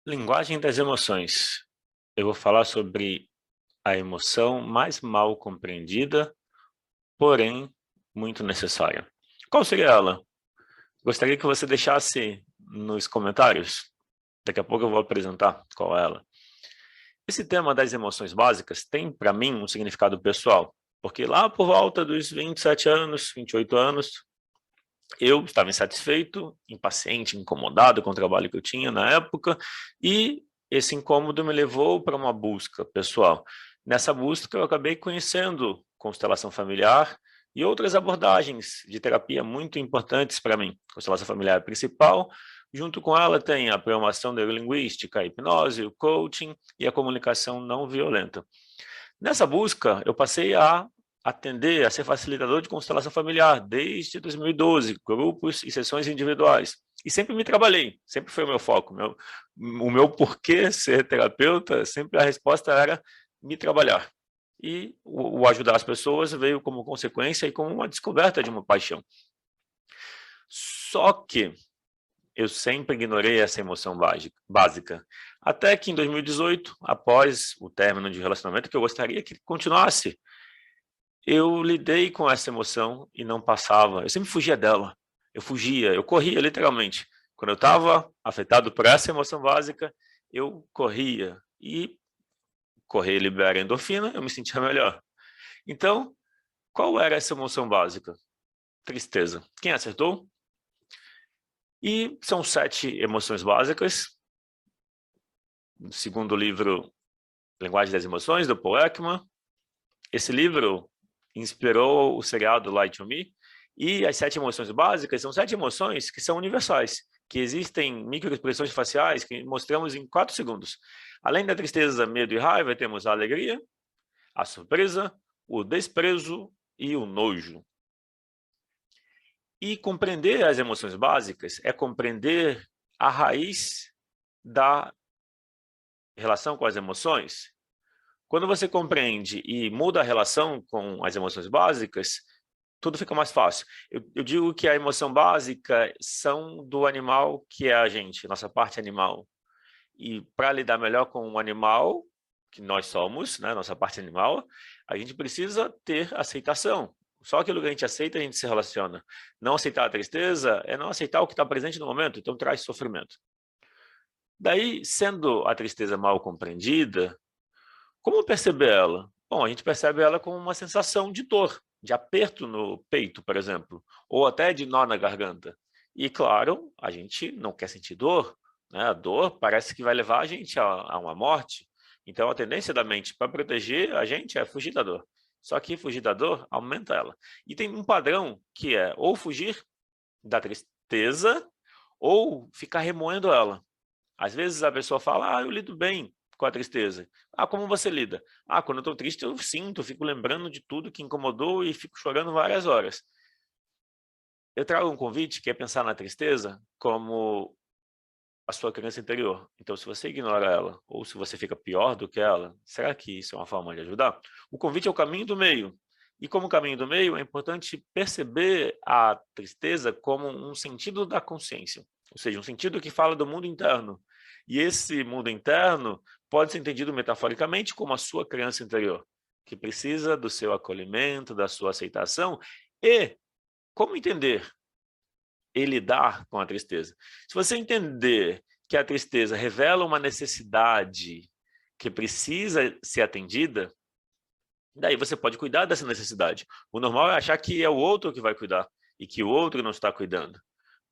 Linguagem das emoções. Eu vou falar sobre a emoção mais mal compreendida, porém muito necessária. Qual seria ela? Gostaria que você deixasse nos comentários. Daqui a pouco eu vou apresentar qual é ela. Esse tema das emoções básicas tem, para mim, um significado pessoal, porque lá por volta dos 27 anos, 28 anos, eu estava insatisfeito, impaciente, incomodado com o trabalho que eu tinha na época, e esse incômodo me levou para uma busca pessoal. Nessa busca, eu acabei conhecendo constelação familiar e outras abordagens de terapia muito importantes para mim. Constelação familiar principal, junto com ela tem a programação neurolinguística, a hipnose, o coaching e a comunicação não violenta. Nessa busca, eu passei a atender, a ser facilitador de constelação familiar desde 2012, grupos e sessões individuais. E sempre me trabalhei, sempre foi o meu foco. O meu porquê ser terapeuta, sempre a resposta era me trabalhar. E o ajudar as pessoas veio como consequência e como uma descoberta de uma paixão. Só que eu sempre ignorei essa emoção básica. Até que em 2018, após o término de relacionamento, que eu gostaria que continuasse, eu lidei com essa emoção e não passava. Eu sempre fugia dela. Eu fugia, eu corria literalmente. Quando eu estava afetado por essa emoção básica, eu corria. E correr libera endorfina, eu me sentia melhor. Então, qual era essa emoção básica? Tristeza. Quem acertou? E são 7 emoções básicas. Segundo o livro Linguagem das Emoções, do Paul Ekman. Esse livro inspirou o seriado Light to Me, e as 7 emoções básicas são 7 emoções que são universais, que existem microexpressões faciais que mostramos em 4 segundos. Além da tristeza, medo e raiva, temos a alegria, a surpresa, o desprezo e o nojo. E compreender as emoções básicas é compreender a raiz da relação com as emoções. Quando você compreende e muda a relação com as emoções básicas, tudo fica mais fácil. Eu digo que a emoção básica são do animal que é a gente, nossa parte animal. E para lidar melhor com o animal que nós somos, né, nossa parte animal, a gente precisa ter aceitação. Só aquilo que a gente aceita, a gente se relaciona. Não aceitar a tristeza é não aceitar o que está presente no momento, então traz sofrimento. Daí, sendo a tristeza mal compreendida, como perceber ela? Bom, a gente percebe ela como uma sensação de dor, de aperto no peito, por exemplo, ou até de nó na garganta. E, claro, a gente não quer sentir dor, né? A dor parece que vai levar a gente a uma morte. Então, a tendência da mente para proteger a gente é fugir da dor. Só que fugir da dor aumenta ela. E tem um padrão que é ou fugir da tristeza ou ficar remoendo ela. Às vezes a pessoa fala, eu lido bem com a tristeza. Como você lida? Quando eu estou triste eu sinto, fico lembrando de tudo que incomodou e fico chorando várias horas. Eu trago um convite que é pensar na tristeza como a sua criança interior. Então, se você ignora ela, ou se você fica pior do que ela, será que isso é uma forma de ajudar? O convite é o caminho do meio. E como caminho do meio, é importante perceber a tristeza como um sentido da consciência, ou seja, um sentido que fala do mundo interno. E esse mundo interno pode ser entendido metaforicamente como a sua criança interior, que precisa do seu acolhimento, da sua aceitação. E como entender e lidar com a tristeza? Se você entender que a tristeza revela uma necessidade que precisa ser atendida, daí você pode cuidar dessa necessidade. O normal é achar que é o outro que vai cuidar e que o outro não está cuidando.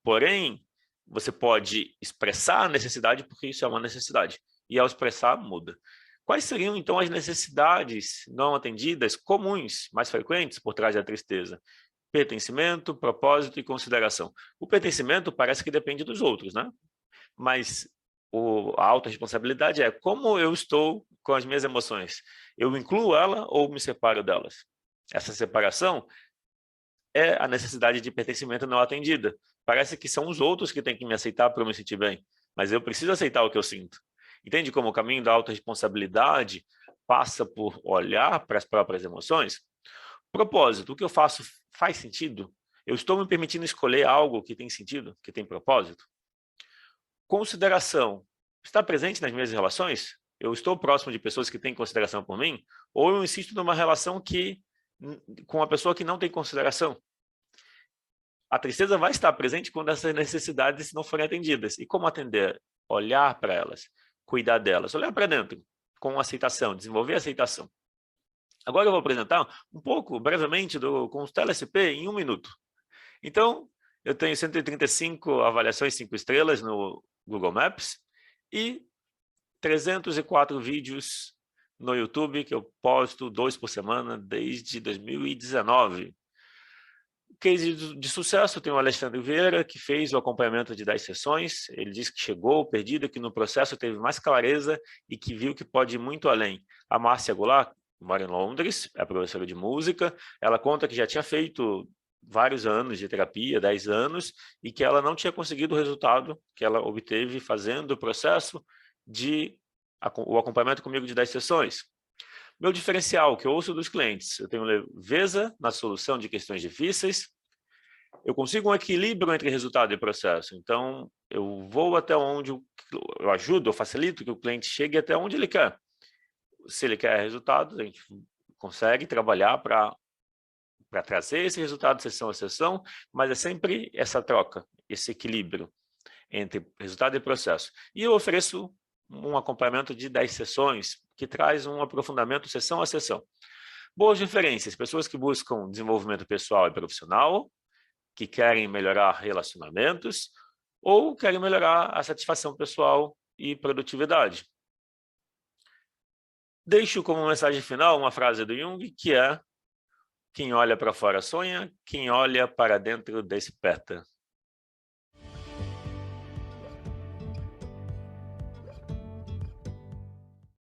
Porém, você pode expressar a necessidade porque isso é uma necessidade. E ao expressar, muda. Quais seriam, então, as necessidades não atendidas comuns, mais frequentes, por trás da tristeza? Pertencimento, propósito e consideração. O pertencimento parece que depende dos outros, né? Mas a autorresponsabilidade é como eu estou com as minhas emoções. Eu incluo ela ou me separo delas? Essa separação é a necessidade de pertencimento não atendida. Parece que são os outros que têm que me aceitar para eu me sentir bem, mas eu preciso aceitar o que eu sinto. Entende como o caminho da autorresponsabilidade passa por olhar para as próprias emoções? Propósito, o que eu faço faz sentido? Eu estou me permitindo escolher algo que tem sentido, que tem propósito? Consideração, está presente nas minhas relações? Eu estou próximo de pessoas que têm consideração por mim? Ou eu insisto numa relação com uma pessoa que não tem consideração? A tristeza vai estar presente quando essas necessidades não forem atendidas. E como atender? Olhar para elas, cuidar delas, olhar para dentro, com aceitação, desenvolver aceitação. Agora eu vou apresentar um pouco, brevemente, com o TeleSP em 1 minuto. Então, eu tenho 135 avaliações 5 estrelas no Google Maps e 304 vídeos no YouTube, que eu posto 2 por semana desde 2019. Case de sucesso, tem o Alexandre Vieira, que fez o acompanhamento de 10 sessões. Ele disse que chegou perdido, que no processo teve mais clareza e que viu que pode ir muito além. A Márcia Goulart mora em Londres, é professora de música. Ela conta que já tinha feito vários anos de terapia, 10 anos, e que ela não tinha conseguido o resultado que ela obteve fazendo o processo o acompanhamento comigo de 10 sessões. Meu diferencial, que eu ouço dos clientes, eu tenho leveza na solução de questões difíceis, eu consigo um equilíbrio entre resultado e processo. Então, eu vou até onde eu ajudo, eu facilito que o cliente chegue até onde ele quer. Se ele quer resultados, a gente consegue trabalhar para trazer esse resultado sessão a sessão, mas é sempre essa troca, esse equilíbrio entre resultado e processo. E eu ofereço um acompanhamento de 10 sessões, que traz um aprofundamento sessão a sessão. Boas referências, pessoas que buscam desenvolvimento pessoal e profissional, que querem melhorar relacionamentos, ou querem melhorar a satisfação pessoal e produtividade. Deixo como mensagem final uma frase do Jung, que é: quem olha para fora sonha, quem olha para dentro desperta.